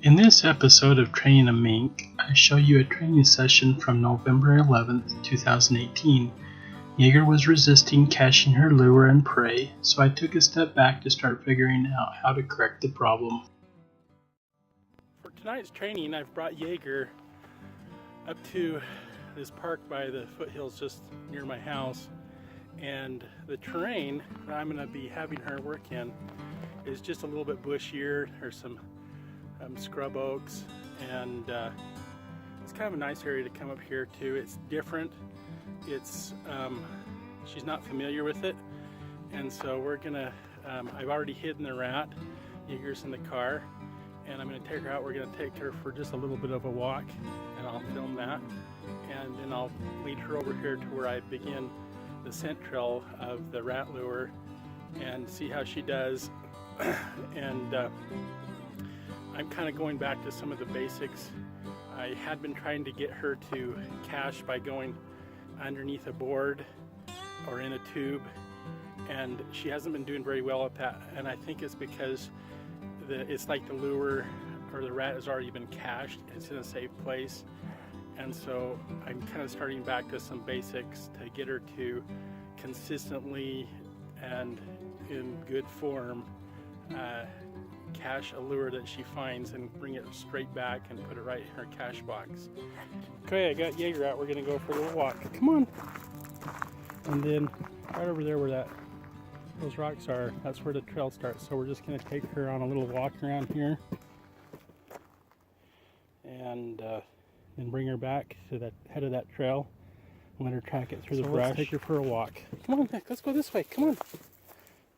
In this episode of Training a Mink, I show you a training session from November 11th, 2018. Yeager was resisting catching her lure and prey, so I took a step back to start figuring out how to correct the problem. For tonight's training, I've brought Yeager up to this park by the foothills just near my house, and the terrain that I'm going to be having her work in is just a little bit bushier. There's some scrub oaks, and it's kind of a nice area to come up here to. It's different. It's she's not familiar with it, and so we're gonna I've already hidden the rat. Yeager's in the car, and I'm gonna take her out. We're gonna take her for just a little bit of a walk, and I'll film that, and then I'll lead her over here to where I begin the scent trail of the rat lure and see how she does. And I'm kind of going back to some of the basics. I had been trying to get her to cache by going underneath a board or in a tube, and she hasn't been doing very well at that, and I think it's because it's like the lure or the rat has already been cached. It's in a safe place, and so I'm kind of starting back to some basics to get her to consistently and in good form cache a lure that she finds and bring it straight back and put it right in her cache box. Okay, I got Yeager out. We're gonna go for a little walk. Come on. And then right over there where those rocks are, that's where the trail starts. So we're just gonna take her on a little walk around here, and then bring her back to the head of that trail and let her track it through the brush. Let's take her for a walk. Come on, Nick, let's go this way. Come on.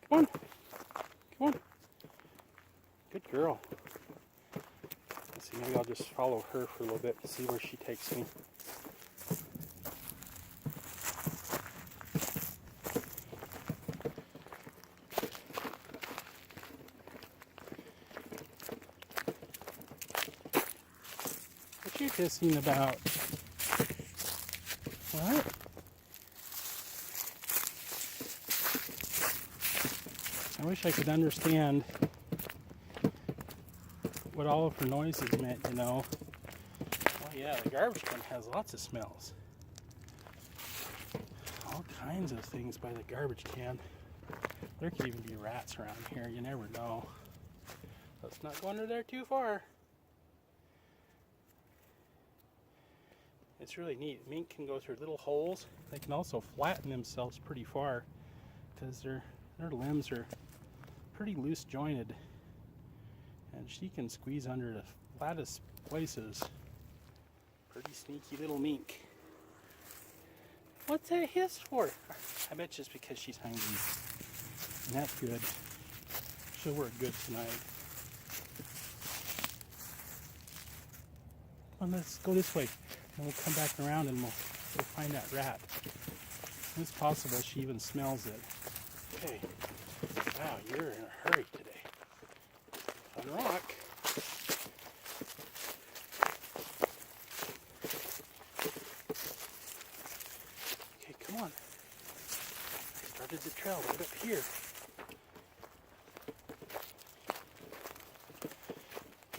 Come on. Come on. Good girl. Let's see, maybe I'll just follow her for a little bit and see where she takes me. What you hissing about? What? I wish I could understand what all of her noises meant, you know. Oh yeah, the garbage can has lots of smells. All kinds of things by the garbage can. There could even be rats around here, you never know. Let's not go under there too far. It's really neat. Mink can go through little holes. They can also flatten themselves pretty far because their limbs are pretty loose jointed, and she can squeeze under the flattest places. Pretty sneaky little mink. What's that hiss for? I bet just because she's hungry. And that's good. She'll work good tonight. Come on, let's go this way. And we'll come back around and we'll find that rat. It's possible she even smells it. Okay. Wow, you're in a hurry today. Rock. Okay, come on. I started the trail right up here.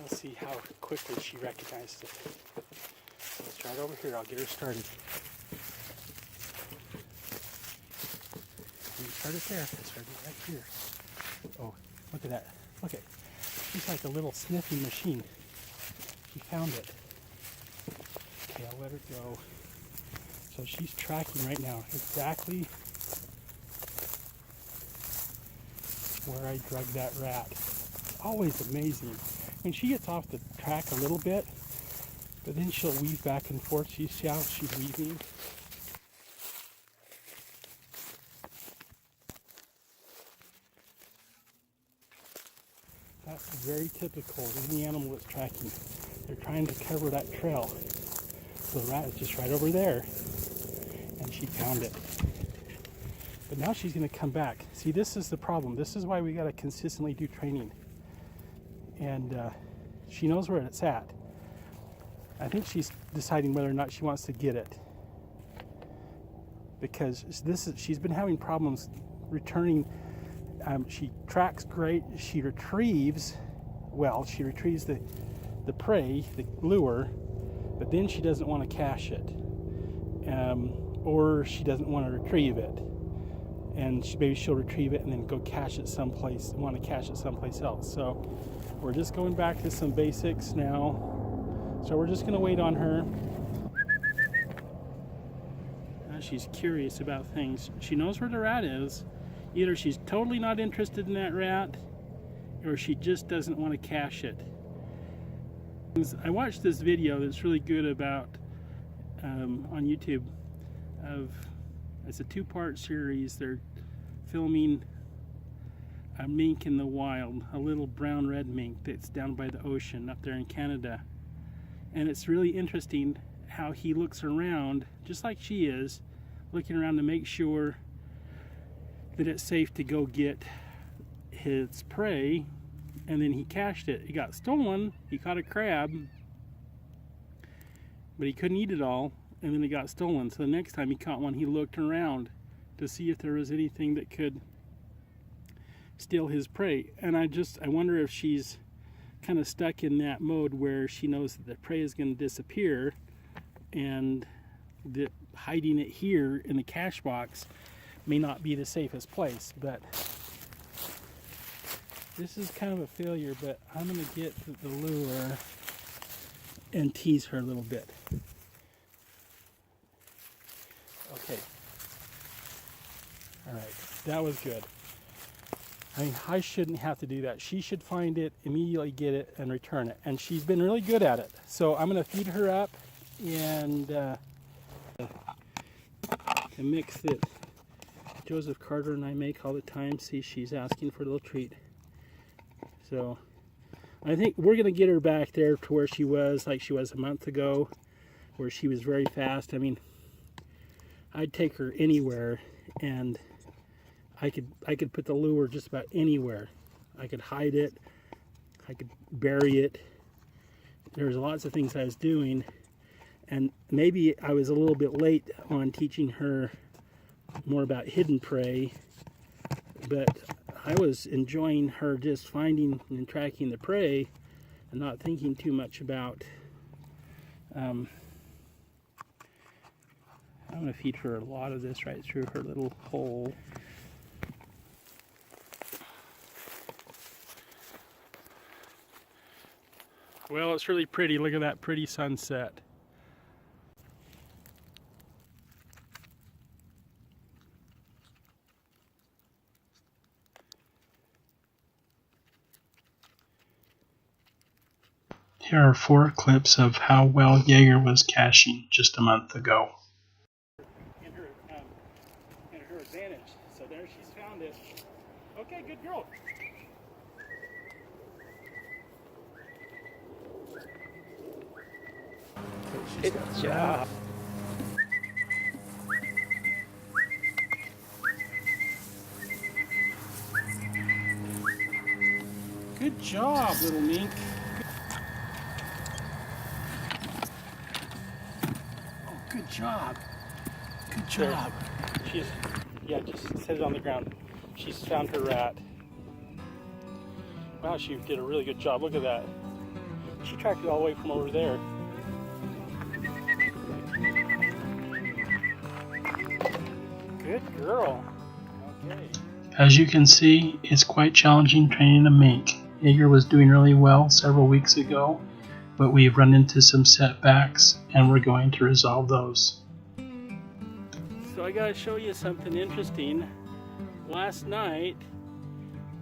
Let's see how quickly she recognized it. So let's try it over here. I'll get her started. You started there. I started right here. Oh, look at that. Look at it. She's like a little sniffing machine. She found it. Okay, I'll let her go. So she's tracking right now exactly where I drug that rat. It's always amazing. When she gets off the track a little bit, but then she'll weave back and forth. See how she's weaving? That's very typical of any animal that's tracking. They're trying to cover that trail. So the rat is just right over there, and she found it. But now she's going to come back. See, this is the problem. This is why we got to consistently do training. And she knows where it's at. I think she's deciding whether or not she wants to get it, because she's been having problems returning. She tracks great. She retrieves well. She retrieves the the prey, the lure, but then she doesn't want to cache it, or she doesn't want to retrieve it, and maybe she'll retrieve it and then go cache it someplace, want to cache it someplace else. So we're just going back to some basics now. So we're just going to wait on her. Now she's curious about things. She knows where the rat is. Either she's totally not interested in that rat, or she just doesn't want to cache it. I watched this video that's really good about on YouTube. It's a two-part series. They're filming a mink in the wild, a little brown-red mink that's down by the ocean up there in Canada. And it's really interesting how he looks around, just like she is, looking around to make sure that it's safe to go get his prey. And then he cached it. It got stolen. He caught a crab, but he couldn't eat it all, and then it got stolen. So the next time he caught one, he looked around to see if there was anything that could steal his prey. And I wonder if she's kind of stuck in that mode where she knows that the prey is going to disappear, and that hiding it here in the cache box may not be the safest place. But this is kind of a failure, but I'm going to get the lure and tease her a little bit. Okay. All right, that was good. I mean, I shouldn't have to do that. She should find it, immediately get it, and return it. And she's been really good at it. So I'm going to feed her up, and the mix that Joseph Carter and I make all the time. See, she's asking for a little treat. So I think we're going to get her back there to where she was, like she was a month ago, where she was very fast. I mean, I'd take her anywhere, and I could put the lure just about anywhere. I could hide it, I could bury it. There's lots of things I was doing, and maybe I was a little bit late on teaching her more about hidden prey, but I was enjoying her just finding and tracking the prey and not thinking too much about. I'm going to feed her a lot of this right through her little hole. Well, it's really pretty. Look at that pretty sunset. Here are 4 clips of how well Yeager was caching just a month ago. In her advantage. So there, she's found it. Okay, good girl. Good job. Good job, little mink. Oh, good job. Good job. Just set it on the ground. She's found her rat. Wow, she did a really good job. Look at that. She tracked it all the way from over there. Good girl. Okay. As you can see, it's quite challenging training a mink. Yeager was doing really well several weeks ago, but we've run into some setbacks, and we're going to resolve those. So I gotta show you something interesting. Last night,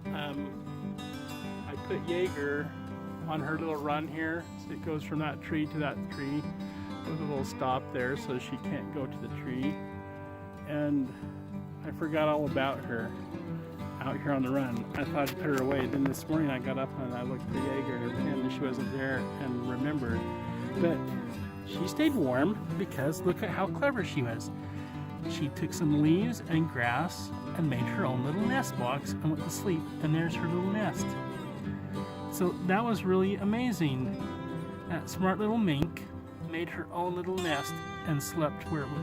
I put Yeager on her little run here. So it goes from that tree to that tree with a little stop there so she can't go to the tree. And I forgot all about her out here on the run. I thought I'd put her away. Then this morning I got up and I looked for Yeager, and she wasn't there, and remembered. But she stayed warm because look at how clever she was. She took some leaves and grass and made her own little nest box and went to sleep, and there's her little nest. So that was really amazing. That smart little mink made her own little nest and slept where it was.